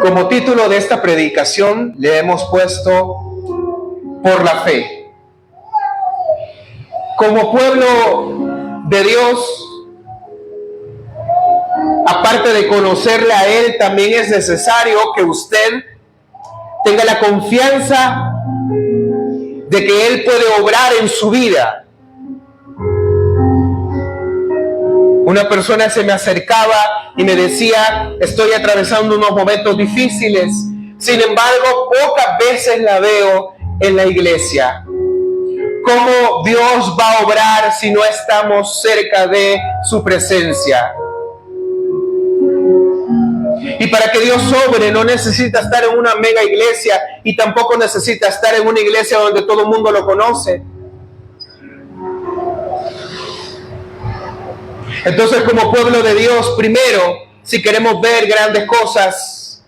Como título de esta predicación le hemos puesto Por la fe. Como pueblo de Dios, aparte de conocerle a Él, también es necesario que usted tenga la confianza de que Él puede obrar en su vida. Una persona se me acercaba y me decía: estoy atravesando unos momentos difíciles. Sin embargo, pocas veces la veo en la iglesia. ¿Cómo Dios va a obrar si no estamos cerca de su presencia? Y para que Dios obre no necesita estar en una mega iglesia y tampoco necesita estar en una iglesia donde todo el mundo lo conoce. Entonces, como pueblo de Dios, primero, si queremos ver grandes cosas,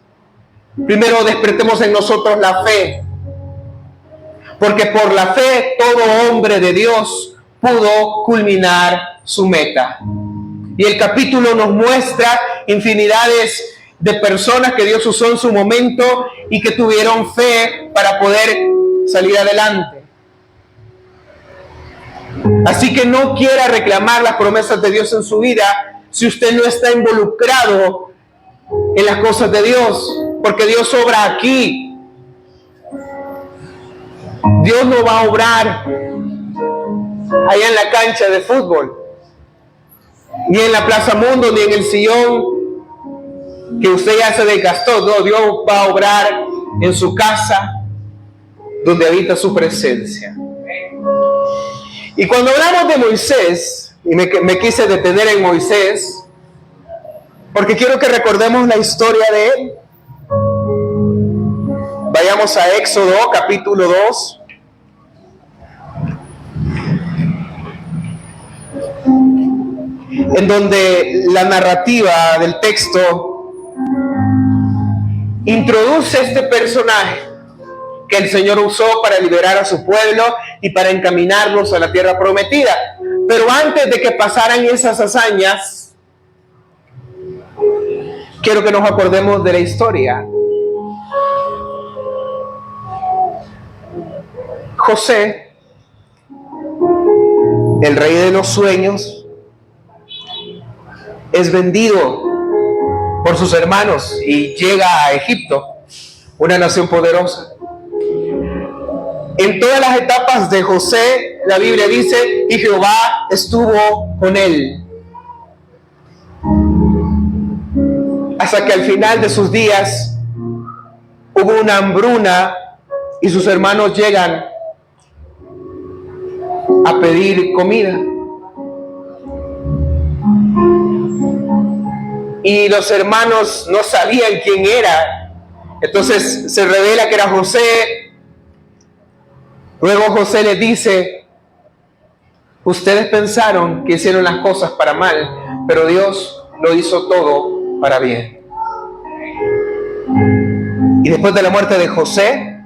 primero despertemos en nosotros la fe. Porque por la fe todo hombre de Dios pudo culminar su meta. Y el capítulo nos muestra infinidades de personas que Dios usó en su momento y que tuvieron fe para poder salir adelante. Así que no quiera reclamar las promesas de Dios en su vida si usted no está involucrado en las cosas de Dios, porque Dios obra aquí. Dios no va a obrar allá en la cancha de fútbol, ni en la Plaza Mundo, ni en el sillón que usted ya se desgastó. No, Dios va a obrar en su casa, donde habita su presencia. Y cuando hablamos de Moisés, y me quise detener en Moisés, porque quiero que recordemos la historia de él. Vayamos a Éxodo, capítulo 2. En donde la narrativa del texto introduce este personaje que el Señor usó para liberar a su pueblo y para encaminarlos a la tierra prometida. Pero antes de que pasaran esas hazañas, quiero que nos acordemos de la historia. José, el rey de los sueños, es vendido por sus hermanos y llega a Egipto, una nación poderosa. En todas las etapas de José, la Biblia dice, y Jehová estuvo con él. Hasta que al final de sus días hubo una hambruna y sus hermanos llegan a pedir comida. Y los hermanos no sabían quién era. Entonces se revela que era José. Luego José les dice: ustedes pensaron que hicieron las cosas para mal, pero Dios lo hizo todo para bien. Y después de la muerte de José,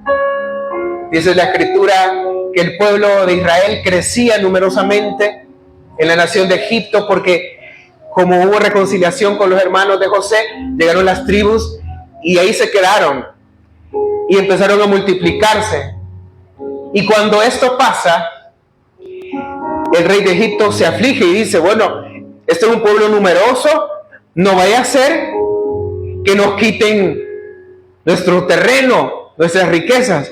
dice la Escritura que el pueblo de Israel crecía numerosamente en la nación de Egipto, porque como hubo reconciliación con los hermanos de José, llegaron las tribus y ahí se quedaron y empezaron a multiplicarse. Y cuando esto pasa, el rey de Egipto se aflige y dice: bueno, este es un pueblo numeroso, no vaya a ser que nos quiten nuestro terreno, nuestras riquezas.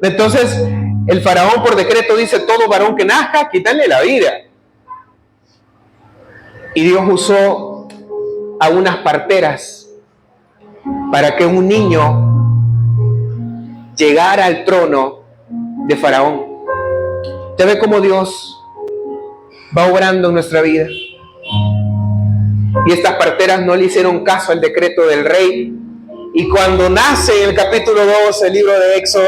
Entonces el faraón por decreto dice: todo varón que nazca, quítale la vida. Y Dios usó a unas parteras para que un niño llegara al trono de Faraón. ¿Usted ve cómo Dios va obrando en nuestra vida? Y estas parteras no le hicieron caso al decreto del rey. Y cuando nace en el capítulo 2, el libro de Éxodo,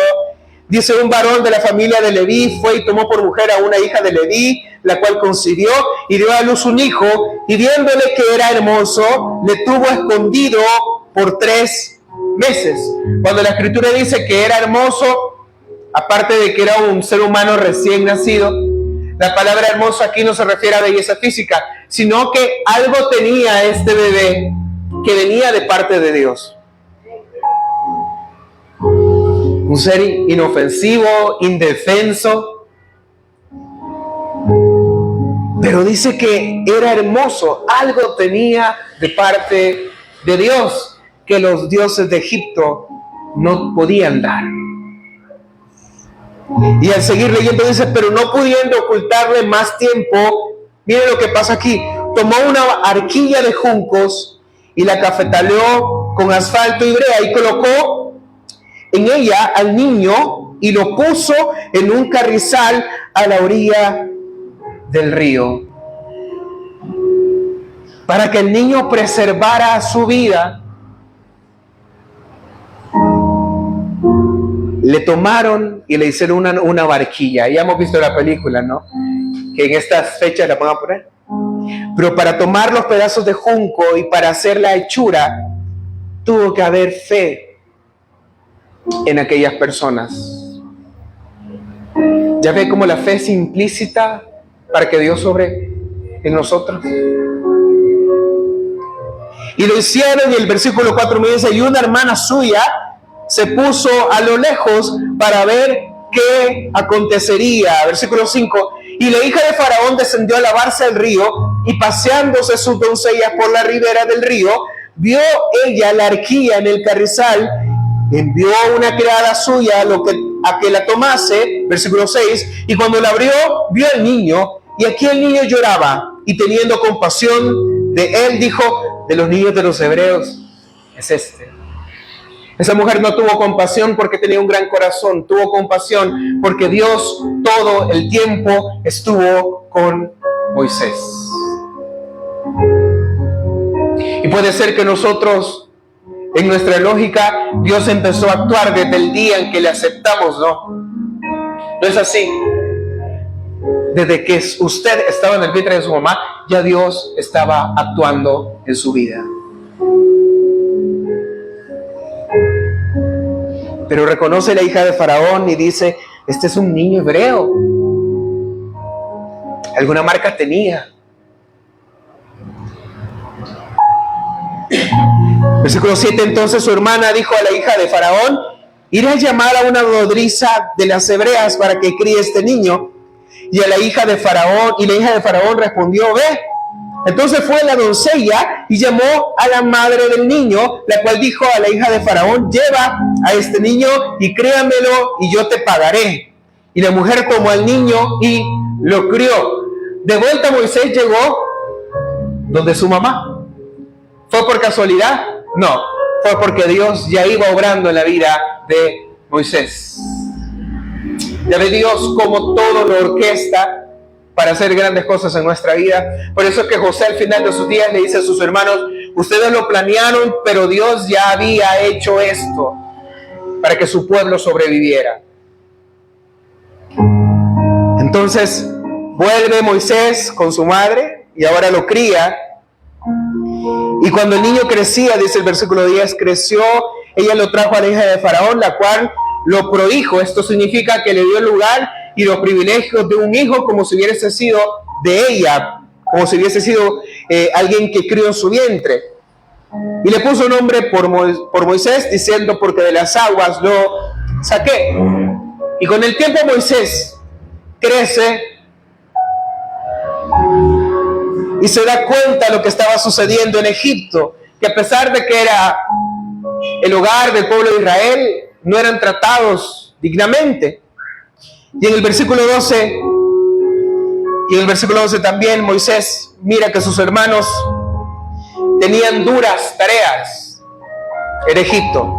dice: un varón de la familia de Leví fue y tomó por mujer a una hija de Leví, la cual concibió y dio a luz un hijo, y viéndole que era hermoso, le tuvo escondido por 3 meses. Cuando la Escritura dice que era hermoso, aparte de que era un ser humano recién nacido, la palabra hermoso aquí no se refiere a belleza física, sino que algo tenía este bebé que venía de parte de Dios. un ser inofensivo, indefenso. Pero dice que era hermoso, algo tenía de parte de Dios que los dioses de Egipto no podían dar. Y al seguir leyendo dice, pero no pudiendo ocultarle más tiempo, miren lo que pasa aquí, tomó una arquilla de juncos y la cafetaleó con asfalto y brea y colocó en ella al niño y lo puso en un carrizal a la orilla del río. Para que el niño preservara su vida, le tomaron y le hicieron una barquilla. Ya hemos visto la película, ¿no? Que en estas fechas la van a poner. Pero para tomar los pedazos de junco y para hacer la hechura, tuvo que haber fe en aquellas personas. Ya ve cómo la fe es implícita para que Dios sobre en nosotros. Y lo hicieron, y el versículo 4 me dice, y una hermana suya se puso a lo lejos para ver qué acontecería. Versículo 5, y la hija de Faraón descendió a lavarse al río, y paseándose sus doncellas por la ribera del río, vio ella la arquilla en el carrizal, envió a una criada suya a que la tomase. Versículo 6, y cuando la abrió, vio al niño, y aquí el niño lloraba, y teniendo compasión de él, dijo, de los niños de los hebreos es este. Esa mujer no tuvo compasión porque tenía un gran corazón, tuvo compasión porque Dios todo el tiempo estuvo con Moisés. Y puede ser que nosotros, en nuestra lógica, Dios empezó a actuar desde el día en que le aceptamos, ¿no? No es así. Desde que usted estaba en el vientre de su mamá, ya Dios estaba actuando en su vida. Pero reconoce la hija de Faraón y dice, este es un niño hebreo. Alguna marca tenía. Versículo 7, entonces su hermana dijo a la hija de Faraón, iré a llamar a una nodriza de las hebreas para que críe este niño. Y la hija de Faraón respondió, ve. Entonces fue la doncella y llamó a la madre del niño, la cual dijo a la hija de Faraón, lleva a este niño y críamelo y yo te pagaré. Y la mujer tomó al niño y lo crió. De vuelta Moisés llegó donde su mamá. ¿Fue por casualidad? No, fue porque Dios ya iba obrando en la vida de Moisés. Ya ve Dios como todo lo orquesta para hacer grandes cosas en nuestra vida. Por eso es que José al final de sus días le dice a sus hermanos, ustedes lo planearon, pero Dios ya había hecho esto para que su pueblo sobreviviera. Entonces vuelve Moisés con su madre y ahora lo cría. Y cuando el niño crecía, dice el versículo 10, creció, ella lo trajo a la hija de Faraón, la cual lo prohijo. Esto significa que le dio el lugar y los privilegios de un hijo como si hubiese sido de ella, como si hubiese sido alguien que crió en su vientre. Y le puso nombre por Moisés, diciendo, porque de las aguas lo saqué. Y con el tiempo Moisés crece y se da cuenta de lo que estaba sucediendo en Egipto, que a pesar de que era el hogar del pueblo de Israel, no eran tratados dignamente. Y en el versículo 12, también Moisés mira que sus hermanos tenían duras tareas en Egipto.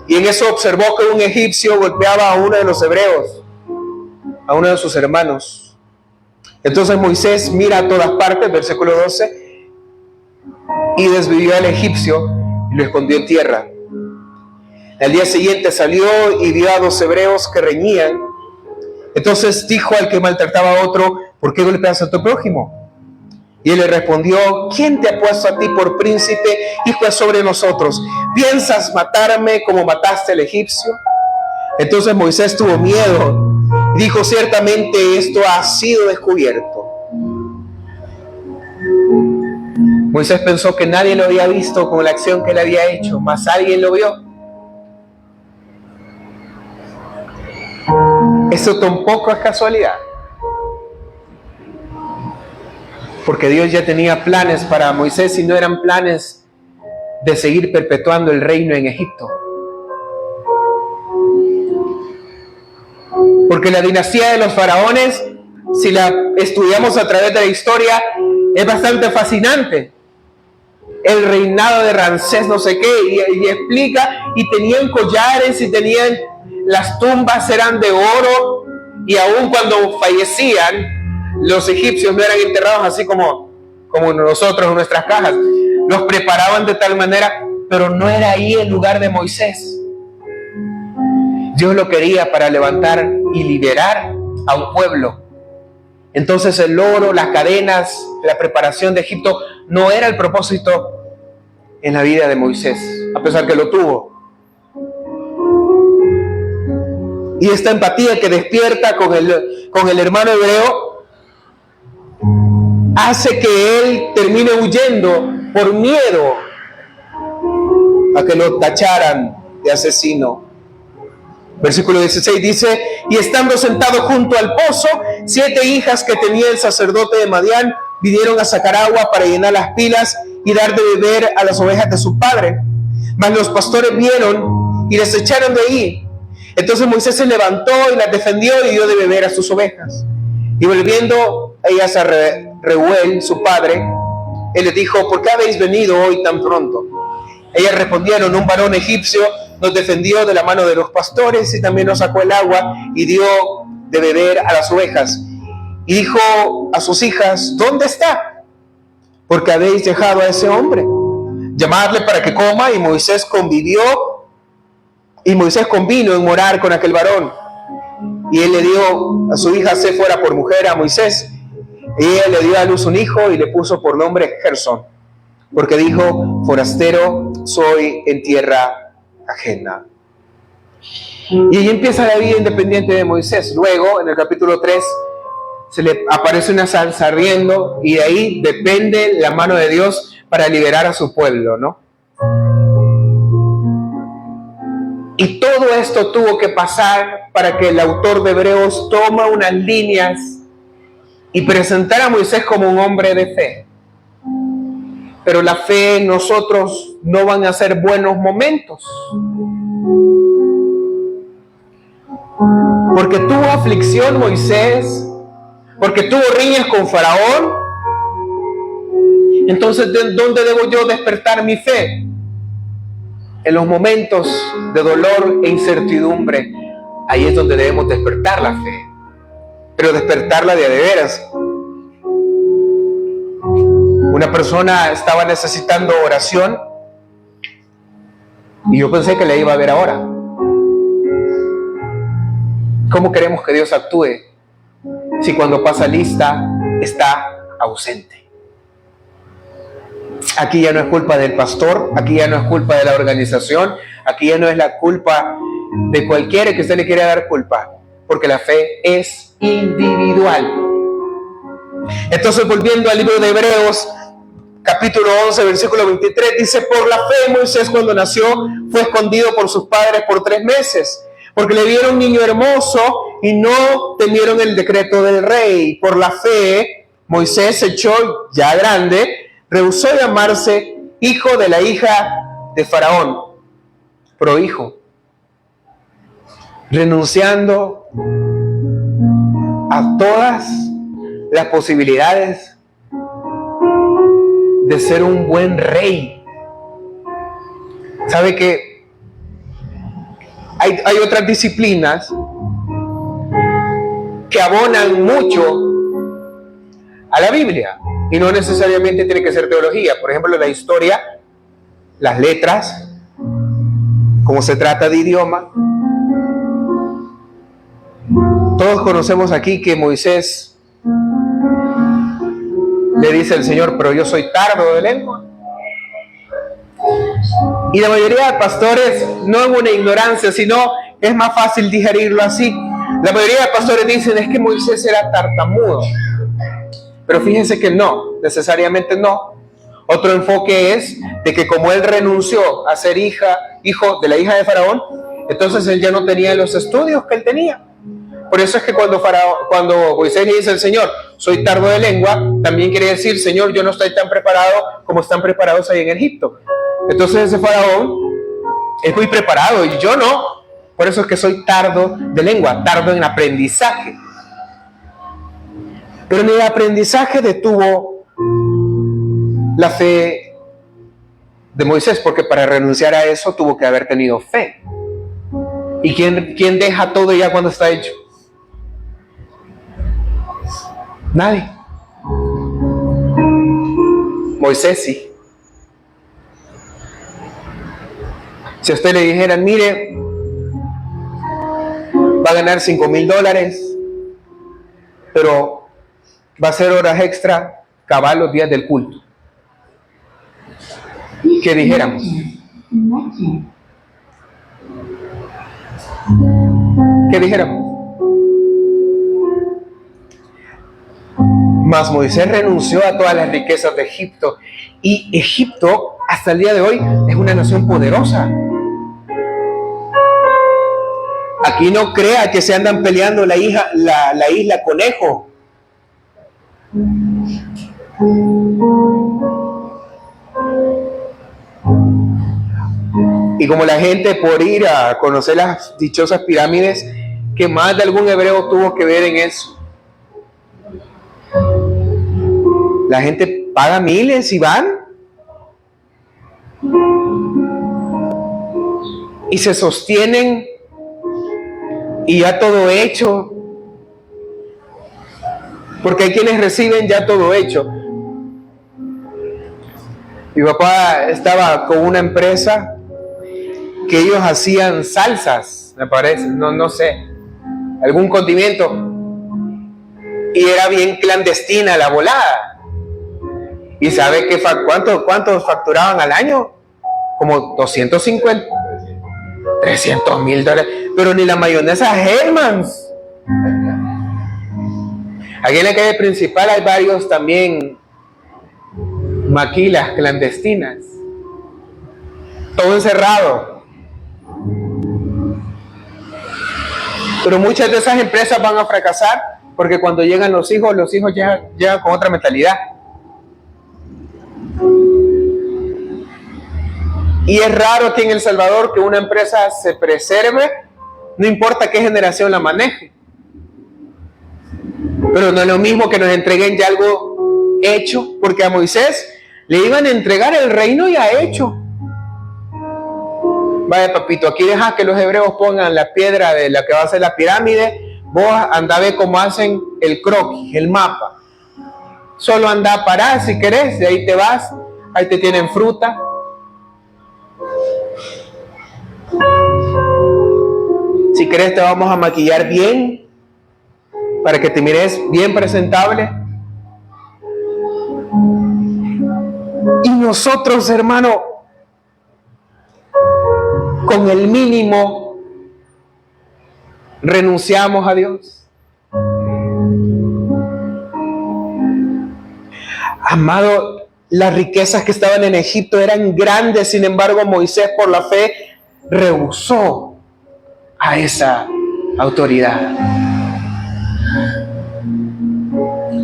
Y en eso observó que un egipcio golpeaba a uno de los hebreos, a uno de sus hermanos. Entonces Moisés mira a todas partes, versículo 12, y desvivió al egipcio y lo escondió en tierra. Al día siguiente salió y vio a 2 hebreos que reñían. Entonces dijo al que maltrataba a otro, ¿por qué golpeas a tu prójimo? Y él le respondió, ¿quién te ha puesto a ti por príncipe y juez sobre nosotros? ¿Piensas matarme como mataste al egipcio? Entonces Moisés tuvo miedo y dijo, ciertamente esto ha sido descubierto. Moisés pensó que nadie lo había visto con la acción que él había hecho, mas alguien lo vio. Eso tampoco es casualidad, porque Dios ya tenía planes para Moisés y no eran planes de seguir perpetuando el reino en Egipto. Porque la dinastía de los faraones, si la estudiamos a través de la historia, es bastante fascinante. El reinado de Ramsés no sé qué, y explica, y tenían collares, y tenían, las tumbas eran de oro, y aún cuando fallecían, los egipcios no eran enterrados así como nosotros en nuestras cajas, los preparaban de tal manera, pero no era ahí el lugar de Moisés. Dios lo quería para levantar y liberar a un pueblo. Entonces el oro, las cadenas, la preparación de Egipto no era el propósito en la vida de Moisés, a pesar que lo tuvo. Y esta empatía que despierta con el hermano hebreo hace que él termine huyendo por miedo a que lo tacharan de asesino. Versículo 16 dice: y estando sentado junto al pozo, 7 hijas que tenía el sacerdote de Madián vinieron a sacar agua para llenar las pilas y dar de beber a las ovejas de su padre. Mas los pastores vieron y les echaron de ahí. Entonces Moisés se levantó y las defendió y dio de beber a sus ovejas. Y volviendo ellas a Reuel, su padre, él les dijo: ¿por qué habéis venido hoy tan pronto? Ellas respondieron: un varón egipcio nos defendió de la mano de los pastores y también nos sacó el agua y dio de beber a las ovejas. Y dijo a sus hijas: ¿dónde está? Porque habéis dejado a ese hombre. Llamadle para que coma. Y Moisés convino en morar con aquel varón. Y él le dio a su hija Séfora por mujer a Moisés. Y ella le dio a luz un hijo y le puso por nombre Gersón, porque dijo: forastero soy en tierra ajena. Y ahí empieza la vida independiente de Moisés. Luego, en el capítulo 3, se le aparece una zarza ardiendo, y de ahí depende la mano de Dios para liberar a su pueblo, ¿no? Y todo esto tuvo que pasar para que el autor de Hebreos toma unas líneas y presentara a Moisés como un hombre de fe. Pero la fe en nosotros no van a ser buenos momentos. Porque tuvo aflicción Moisés, porque tuvo riñas con Faraón. Entonces, ¿de dónde debo yo despertar mi fe? En los momentos de dolor e incertidumbre. Ahí es donde debemos despertar la fe. Pero despertarla de veras. Una persona estaba necesitando oración y yo pensé que le iba a ver ahora. ¿Cómo queremos que Dios actúe si cuando pasa lista está ausente? Aquí ya no es culpa del pastor, aquí ya no es culpa de la organización, aquí ya no es la culpa de cualquiera que usted le quiera dar culpa, porque la fe es individual. Entonces, volviendo al libro de Hebreos, capítulo 11, versículo 23, dice: por la fe Moisés, cuando nació, fue escondido por sus padres por 3 meses, porque le vieron niño hermoso y no temieron el decreto del rey. Por la fe Moisés se echó, ya grande, rehusó llamarse hijo de la hija de Faraón, prohijo, renunciando a todas las posibilidades de ser un buen rey. ¿Sabe que hay otras disciplinas que abonan mucho a la Biblia? Y no necesariamente tiene que ser teología. Por ejemplo, la historia, las letras, cómo se trata de idioma. Todos conocemos aquí que Moisés le dice al Señor: pero yo soy tardo de lengua. Y la mayoría de pastores, no en una ignorancia, sino es más fácil digerirlo así. La mayoría de pastores dicen: es que Moisés era tartamudo. Pero fíjense que no, necesariamente no. Otro enfoque es de que como él renunció a ser hijo de la hija de Faraón, entonces él ya no tenía los estudios que él tenía. Por eso es que cuando Moisés le dice al Señor, soy tardo de lengua, también quiere decir, Señor, yo no estoy tan preparado como están preparados ahí en Egipto. Entonces ese faraón es muy preparado y yo no. Por eso es que soy tardo de lengua, tardo en aprendizaje. Pero ni el aprendizaje detuvo la fe de Moisés, porque para renunciar a eso tuvo que haber tenido fe. ¿Y quién deja todo ya cuando está hecho? Nadie. Moisés sí. Si a usted le dijeran, mire, va a ganar $5,000, pero va a hacer horas extra cabal los días del culto, ¿qué dijéramos? ¿Qué dijéramos? Mas Moisés renunció a todas las riquezas de Egipto, y Egipto hasta el día de hoy es una nación poderosa. Aquí no crea que se andan peleando la isla Conejo. Y como la gente por ir a conocer las dichosas pirámides, que más de algún hebreo tuvo que ver en eso. La gente paga miles y van. Y se sostienen y ya todo hecho. Porque hay quienes reciben ya todo hecho. Mi papá estaba con una empresa que ellos hacían salsas, me parece, no sé, algún condimento. Y era bien clandestina la volada. ¿Y sabe cuántos facturaban al año? Como 250, $300,000. Pero ni la mayonesa Hellmann's. Aquí en la calle principal hay varios también maquilas clandestinas. Todo encerrado. Pero muchas de esas empresas van a fracasar porque cuando llegan los hijos llegan con otra mentalidad. Y es raro aquí en El Salvador que una empresa se preserve, no importa qué generación la maneje. Pero no es lo mismo que nos entreguen ya algo hecho, porque a Moisés le iban a entregar el reino ya hecho. Vaya, papito, aquí deja que los hebreos pongan la piedra de la que va a ser la pirámide. Vos anda a ver cómo hacen el croquis, el mapa. Solo anda a parar si querés, de ahí te vas, ahí te tienen fruta. Si querés te vamos a maquillar bien, para que te mires bien presentable. Y nosotros, hermano, con el mínimo renunciamos a Dios. Amado, las riquezas que estaban en Egipto eran grandes, sin embargo Moisés por la fe rehusó a esa autoridad.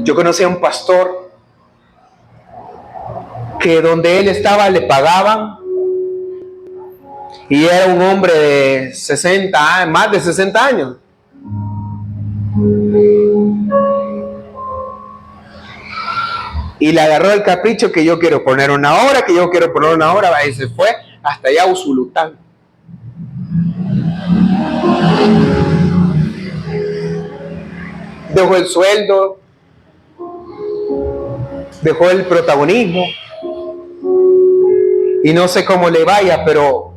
Yo conocí a un pastor que donde él estaba le pagaban, y era un hombre de 60 años, más de 60 años. Y le agarró el capricho que yo quiero poner una hora, y se fue hasta allá a Usulután. Dejó el sueldo, dejó el protagonismo, y no sé cómo le vaya, pero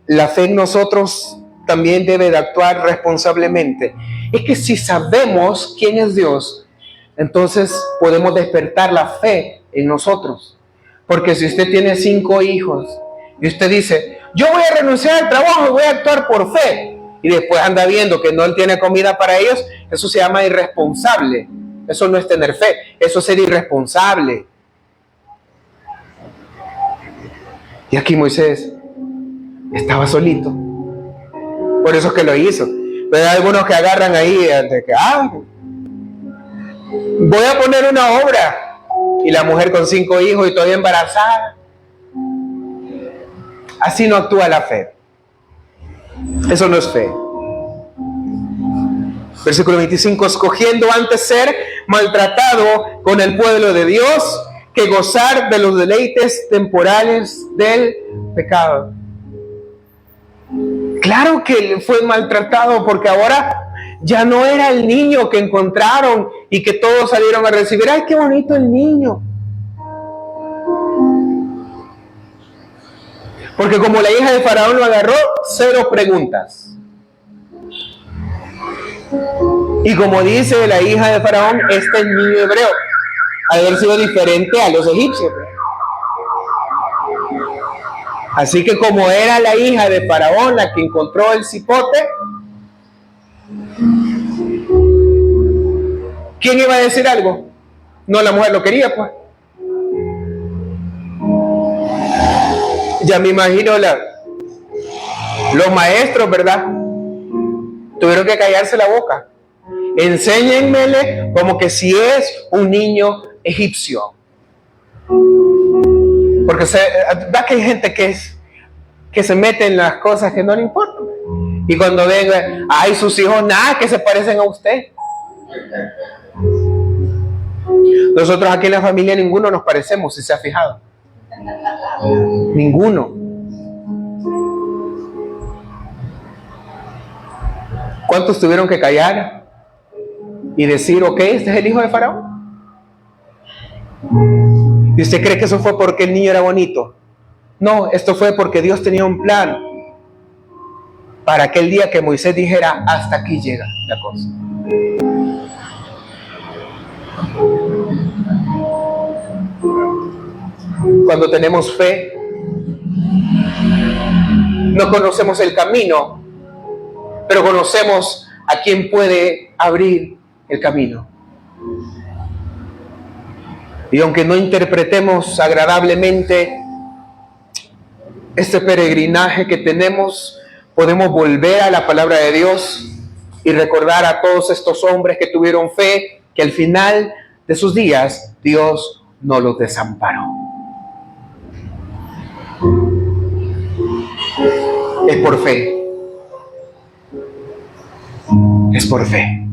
la fe en nosotros también debe de actuar responsablemente. Es que si sabemos quién es Dios, entonces podemos despertar la fe en nosotros. Porque si usted tiene 5 hijos y usted dice, yo voy a renunciar al trabajo y voy a actuar por fe, y después anda viendo que no tiene comida para ellos, eso se llama irresponsable. Eso no es tener fe, eso es ser irresponsable. Y aquí Moisés estaba solito. Por eso es que lo hizo. Pero hay algunos que agarran ahí de que, voy a poner una obra. Y la mujer con 5 hijos y todavía embarazada. Así no actúa la fe. Eso no es fe. Versículo 25, escogiendo antes ser maltratado con el pueblo de Dios que gozar de los deleites temporales del pecado. Claro que fue maltratado porque ahora ya no era el niño que encontraron y que todos salieron a recibir. ¡Ay, qué bonito el niño! Porque como la hija de Faraón lo agarró, 0 preguntas. Y como dice la hija de Faraón, este niño hebreo, haber sido diferente a los egipcios. Así que como era la hija de Faraón la que encontró el cipote, ¿quién iba a decir algo? No, la mujer lo quería, pues. Ya me imagino los maestros, ¿verdad? Tuvieron que callarse la boca. Enséñenmele como que si es un niño egipcio. Porque da que hay gente que se mete en las cosas que no le importan. Y cuando venga, ay, sus hijos nada que se parecen a usted. Nosotros aquí en la familia ninguno nos parecemos, si se ha fijado. Ninguno. ¿Cuántos tuvieron que callar y decir, ok, este es el hijo de Faraón? ¿Y usted cree que eso fue porque el niño era bonito? No, esto fue porque Dios tenía un plan para aquel día que Moisés dijera, hasta aquí llega la cosa. Cuando tenemos fe, no conocemos el camino, pero conocemos a quien puede abrir el camino. Y aunque no interpretemos agradablemente este peregrinaje que tenemos, podemos volver a la palabra de Dios y recordar a todos estos hombres que tuvieron fe, que al final de sus días Dios no los desamparó. Es por fe. Es por fe.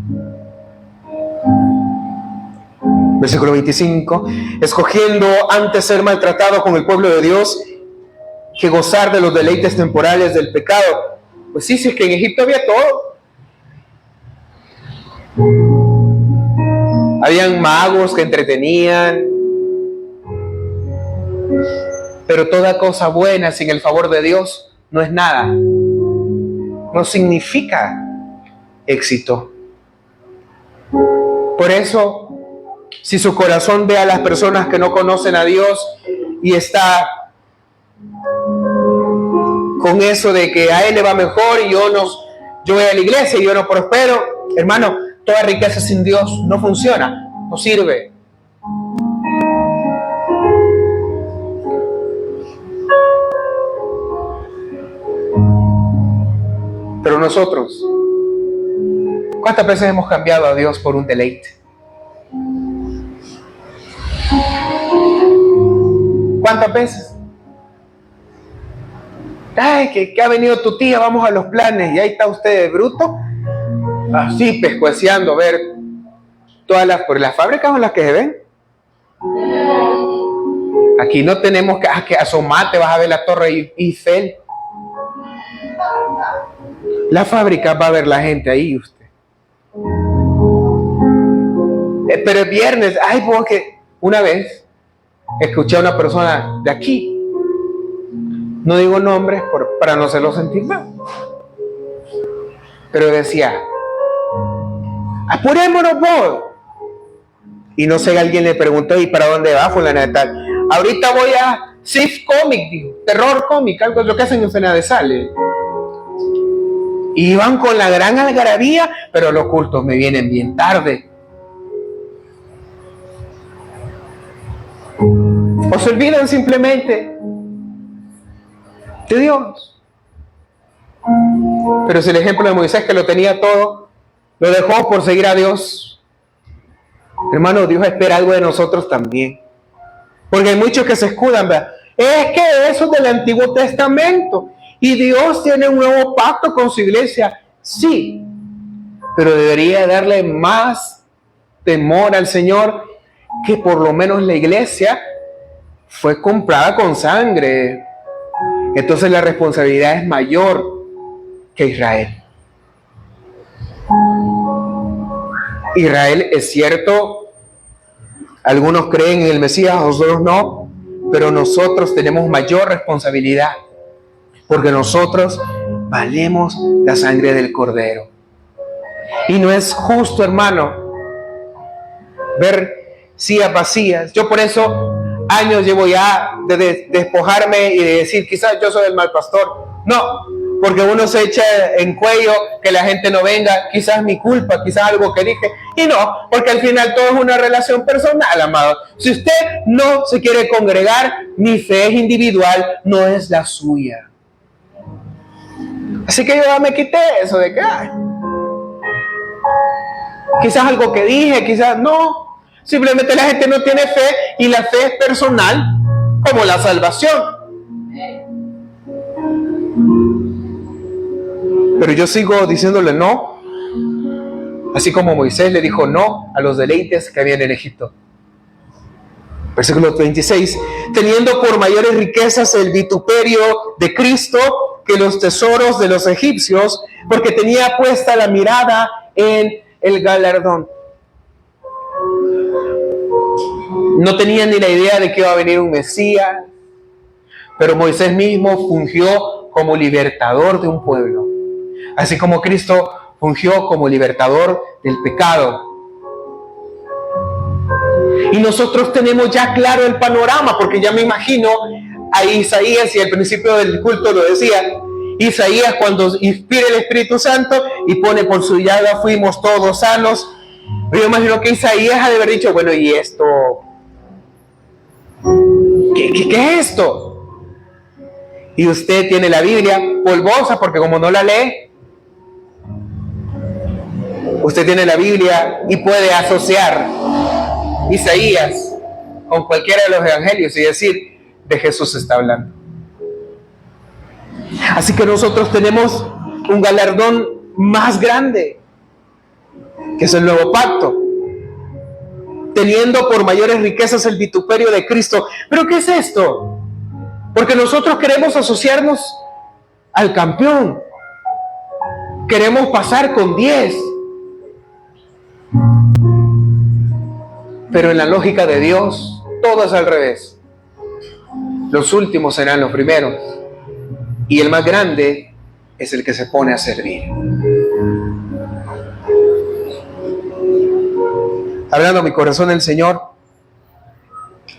Versículo 25. Escogiendo antes ser maltratado con el pueblo de Dios que gozar de los deleites temporales del pecado. Pues sí, si es que en Egipto había todo. Habían magos que entretenían. Pero toda cosa buena sin el favor de Dios no es nada. No significa éxito. Por eso, si su corazón ve a las personas que no conocen a Dios y está con eso de que a él le va mejor y yo voy a la iglesia y yo no prospero, hermano, toda riqueza sin Dios no funciona, no sirve. Pero nosotros, ¿cuántas veces hemos cambiado a Dios por un deleite? ¿Cuántas veces? Ay, que ha venido tu tía, vamos a los planes, y ahí está usted de bruto, así pescueceando, a ver, todas por las fábricas en las que se ven. Aquí no tenemos que asomarte, vas a ver la Torre Eiffel. La fábrica va a ver la gente ahí, usted. Pero el viernes, ay, porque una vez escuché a una persona de aquí, no digo nombres para no hacerlo sentir mal, pero decía, apurémonos vos. Y no sé, alguien le preguntó, ¿y para dónde va, fulana de tal? Ahorita voy a Sif Comic, dijo, terror cómic, algo es lo que hacen en Fena de Sale. Y iban con la gran algarabía, pero los cultos me vienen bien tarde. O se olvidan simplemente de Dios. Pero si el ejemplo de Moisés, que lo tenía todo, lo dejó por seguir a Dios, hermano, Dios espera algo de nosotros también. Porque hay muchos que se escudan, ¿verdad? Es que eso es del Antiguo Testamento y Dios tiene un nuevo pacto con su iglesia. Sí, pero debería darle más temor al Señor, que por lo menos la iglesia fue comprada con sangre. Entonces la responsabilidad es mayor que Israel. Israel, es cierto, algunos creen en el Mesías, otros no, pero nosotros tenemos mayor responsabilidad, porque nosotros valemos la sangre del Cordero. Y no es justo, hermano, ver sillas vacías. Yo por eso años llevo ya de despojarme y de decir, quizás yo soy el mal pastor. No, porque uno se echa en cuello que la gente no venga, quizás mi culpa, quizás algo que dije. Y no, porque al final todo es una relación personal, amado. Si usted no se quiere congregar, mi fe es individual, no es la suya. Así que yo ya me quité eso de que quizás algo que dije, quizás no. Simplemente la gente no tiene fe y la fe es personal, como la salvación. Pero yo sigo diciéndole no, así como Moisés le dijo no a los deleites que había en Egipto. Versículo 26, teniendo por mayores riquezas el vituperio de Cristo que los tesoros de los egipcios, porque tenía puesta la mirada en el galardón. No tenía ni la idea de que iba a venir un Mesías, pero Moisés mismo fungió como libertador de un pueblo, así como Cristo fungió como libertador del pecado. Y nosotros tenemos ya claro el panorama, porque ya me imagino a Isaías, y al principio del culto lo decía, Isaías cuando inspira el Espíritu Santo y pone por su llaga fuimos todos sanos. Yo imagino que Isaías ha de haber dicho, bueno, ¿y esto? ¿Qué es esto? Y usted tiene la Biblia polvosa, porque como no la lee, usted tiene la Biblia y puede asociar Isaías con cualquiera de los evangelios y decir, de Jesús está hablando. Así que nosotros tenemos un galardón más grande, que es el nuevo pacto, teniendo por mayores riquezas el vituperio de Cristo. ¿Pero qué es esto? Porque nosotros queremos asociarnos al campeón, queremos pasar con 10, pero en la lógica de Dios todo es al revés. Los últimos serán los primeros y el más grande es el que se pone a servir. Hablando mi corazón del Señor,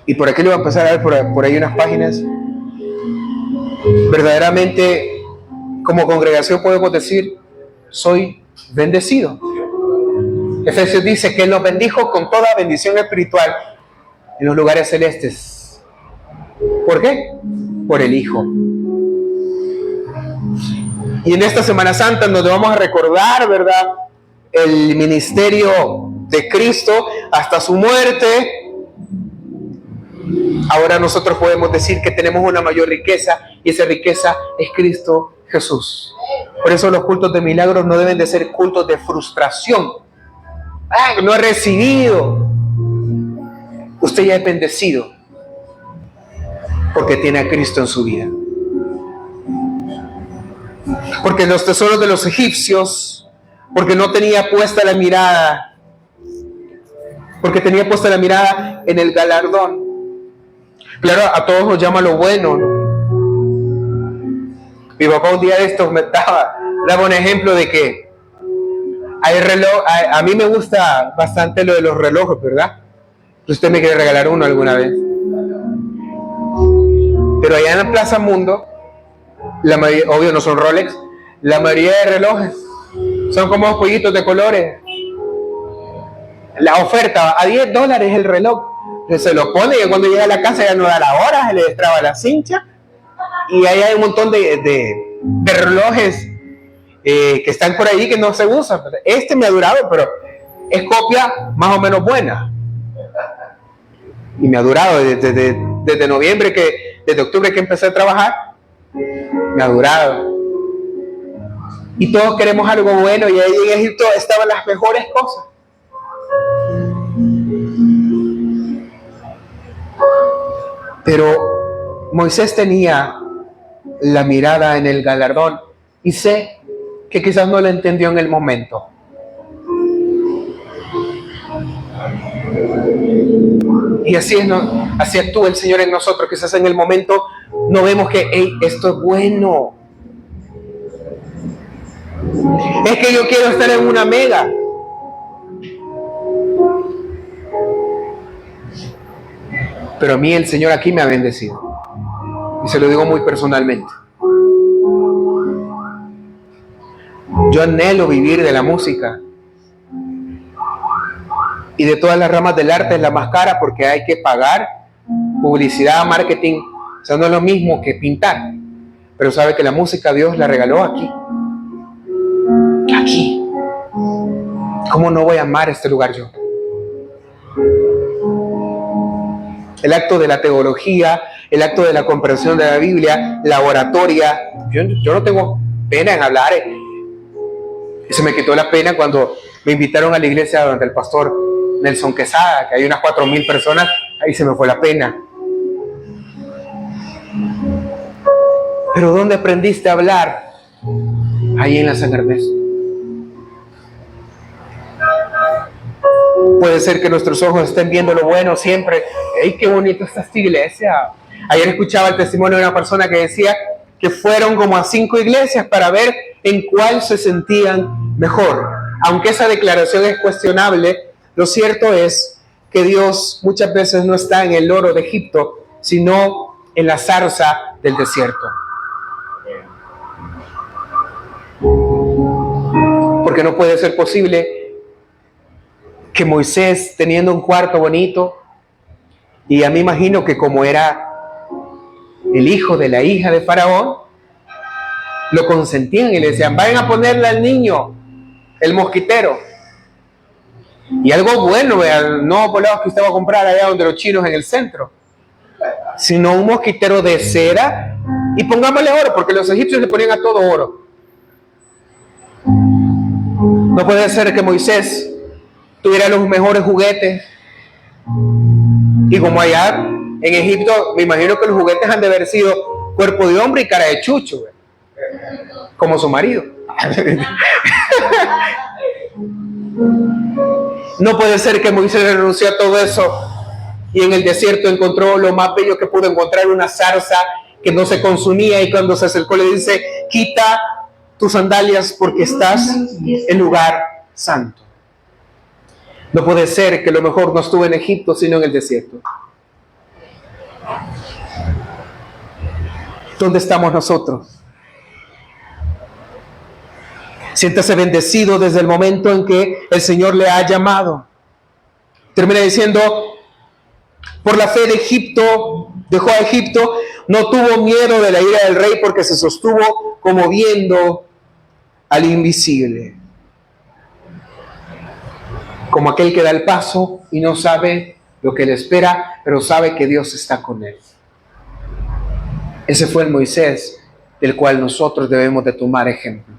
y por aquí le voy a empezar a ver por ahí unas páginas. Verdaderamente, como congregación podemos decir, soy bendecido. Efesios dice que Él nos bendijo con toda bendición espiritual en los lugares celestes. ¿Por qué? Por el Hijo. Y en esta Semana Santa nos vamos a recordar, ¿verdad?, el ministerio de Cristo hasta su muerte. Ahora nosotros podemos decir que tenemos una mayor riqueza, y esa riqueza es Cristo Jesús. Por eso los cultos de milagros no deben de ser cultos de frustración. No he recibido. Usted ya es bendecido porque tiene a Cristo en su vida. Porque los tesoros de los egipcios, porque no tenía puesta la mirada, porque tenía puesta la mirada en el galardón. Claro, a todos nos llama lo bueno, ¿no? Mi papá un día de estos me daba un ejemplo de que hay reloj. A mí me gusta bastante lo de los relojes, ¿verdad? Usted me quiere regalar uno alguna vez. Pero allá en la Plaza Mundo, la mayoría, obvio no son Rolex, la mayoría de relojes son como pollitos de colores. La oferta, a $10 el reloj. Se lo pone y cuando llega a la casa ya no da la hora, se le destraba la cincha. Y ahí hay un montón de relojes que están por ahí que no se usan. Este me ha durado, pero es copia más o menos buena. Y me ha durado desde noviembre, desde octubre que empecé a trabajar, me ha durado. Y todos queremos algo bueno, y ahí en Egipto estaban las mejores cosas. Pero Moisés tenía la mirada en el galardón, y sé que quizás no lo entendió en el momento. Y así actúa el Señor en nosotros. Quizás en el momento no vemos que esto es bueno. Es que yo quiero estar en una mega. Pero a mí el Señor aquí me ha bendecido. Y se lo digo muy personalmente. Yo anhelo vivir de la música. Y de todas las ramas del arte es la más cara, porque hay que pagar publicidad, marketing. O sea, no es lo mismo que pintar. Pero sabe que la música Dios la regaló aquí. Aquí. ¿Cómo no voy a amar este lugar yo? El acto de la teología, el acto de la comprensión de la Biblia, la oratoria. Yo no tengo pena en hablar. Se me quitó la pena cuando me invitaron a la iglesia donde el pastor Nelson Quesada, que hay unas 4,000 personas. Ahí se me fue la pena. Pero ¿dónde aprendiste a hablar? Ahí en la San Ernesto. Puede ser que nuestros ojos estén viendo lo bueno siempre. ¡Ey, qué bonita está esta iglesia! Ayer escuchaba el testimonio de una persona que decía que fueron como a 5 iglesias para ver en cuál se sentían mejor. Aunque esa declaración es cuestionable, lo cierto es que Dios muchas veces no está en el oro de Egipto, sino en la zarza del desierto. Porque no puede ser posible que Moisés, teniendo un cuarto bonito, y a mí imagino que como era el hijo de la hija de Faraón, lo consentían y le decían, vayan a ponerle al niño el mosquitero. Y algo bueno, no volados que usted va a comprar allá donde los chinos en el centro, sino un mosquitero de cera, y pongámosle oro, porque los egipcios le ponían a todo oro. No puede ser que Moisés tuviera los mejores juguetes, y como allá en Egipto, me imagino que los juguetes han de haber sido cuerpo de hombre y cara de chucho, como su marido. No puede ser que Moisés renunció a todo eso y en el desierto encontró lo más bello que pudo encontrar, una zarza que no se consumía, y cuando se acercó le dice, quita tus sandalias porque estás en lugar santo. No puede ser que lo mejor no estuvo en Egipto, sino en el desierto. ¿Dónde estamos nosotros? Siéntase bendecido desde el momento en que el Señor le ha llamado. Termina diciendo, por la fe de Egipto, dejó a Egipto, no tuvo miedo de la ira del rey porque se sostuvo como viendo al invisible. Como aquel que da el paso y no sabe lo que le espera, pero sabe que Dios está con él. Ese fue el Moisés del cual nosotros debemos de tomar ejemplo.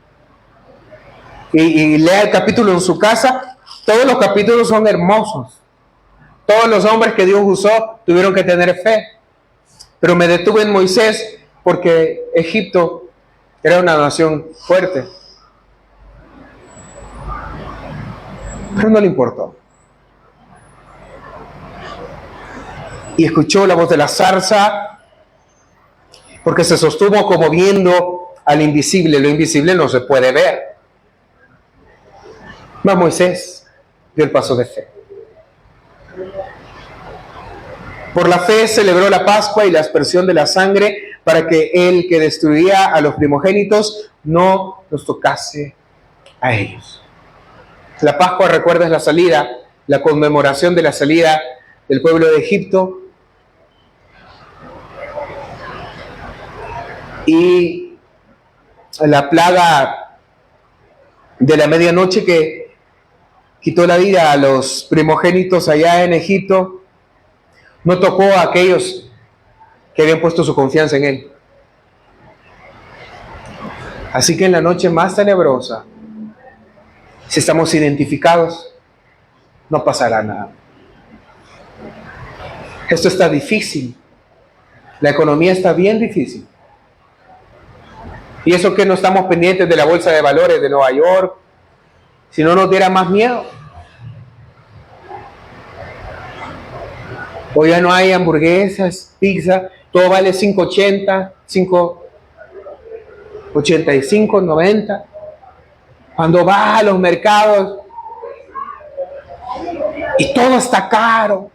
Y lea el capítulo en su casa. Todos los capítulos son hermosos. Todos los hombres que Dios usó tuvieron que tener fe. Pero me detuve en Moisés porque Egipto era una nación fuerte. Pero no le importó. Y escuchó la voz de la zarza porque se sostuvo como viendo al invisible. Lo invisible no se puede ver. Mas Moisés dio el paso de fe. Por la fe celebró la Pascua y la aspersión de la sangre para que el que destruía a los primogénitos no los tocase a ellos. La Pascua, recuerda, es la salida, la conmemoración de la salida del pueblo de Egipto. Y la plaga de la medianoche que quitó la vida a los primogénitos allá en Egipto, no tocó a aquellos que habían puesto su confianza en Él. Así que en la noche más tenebrosa, si estamos identificados, no pasará nada. Esto está difícil. La economía está bien difícil. Y eso que no estamos pendientes de la bolsa de valores de Nueva York, si no nos diera más miedo. Hoy ya no hay hamburguesas, pizza, todo vale $5.80, $5.85, $5.90. Cuando vas a los mercados y todo está caro.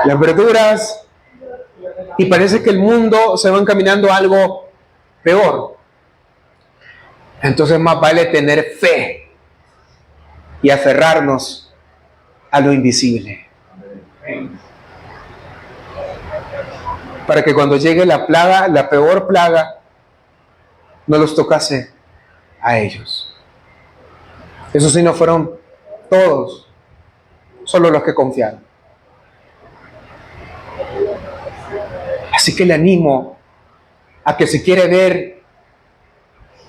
Las verduras, y parece que el mundo se va encaminando a algo peor. Entonces más vale tener fe y aferrarnos a lo invisible, para que cuando llegue la plaga, la peor plaga, no los tocase a ellos. Eso sí, no fueron todos, solo los que confiaron. Así que le animo a que si quiere ver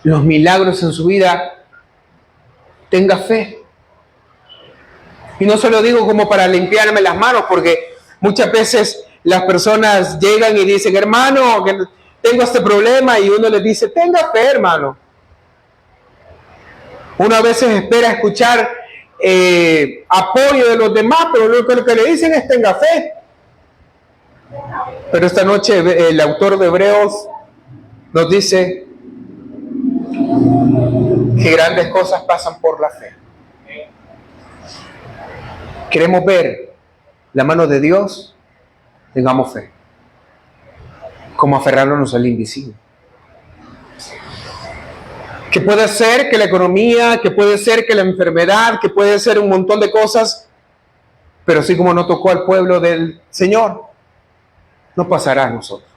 los milagros en su vida, tenga fe. Y no se lo digo como para limpiarme las manos, porque muchas veces las personas llegan y dicen, hermano, que tengo este problema, y uno les dice, tenga fe, hermano. Uno a veces espera escuchar apoyo de los demás, pero lo que le dicen es tenga fe. Pero esta noche el autor de Hebreos nos dice que grandes cosas pasan por la fe. Queremos ver la mano de Dios, tengamos fe. Como aferrarnos al invisible. Que puede ser que la economía, que puede ser que la enfermedad, que puede ser un montón de cosas, pero así como no tocó al pueblo del Señor, no pasará a nosotros.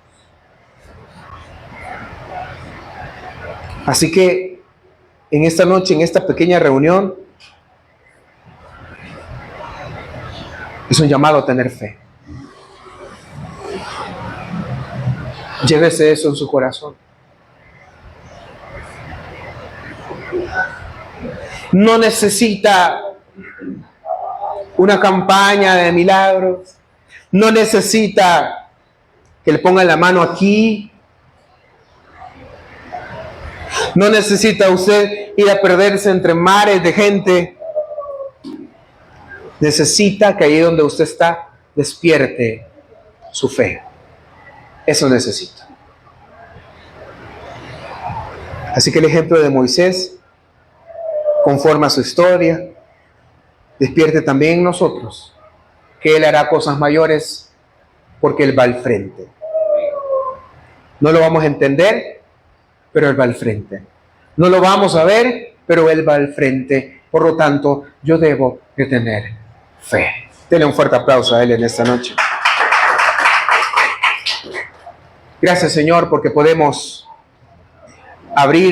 Así que en esta noche, en esta pequeña reunión, es un llamado a tener fe. Llévese eso en su corazón. No necesita una campaña de milagros. No necesita que le pongan la mano aquí. No necesita usted ir a perderse entre mares de gente. Necesita que ahí donde usted está, despierte su fe. Eso necesita. Así que el ejemplo de Moisés, conforme a su historia, despierte también en nosotros que Él hará cosas mayores porque Él va al frente. No lo vamos a entender, pero Él va al frente. No lo vamos a ver, pero Él va al frente. Por lo tanto, yo debo de tener fe. Denle un fuerte aplauso a Él en esta noche. Gracias, Señor, porque podemos abrir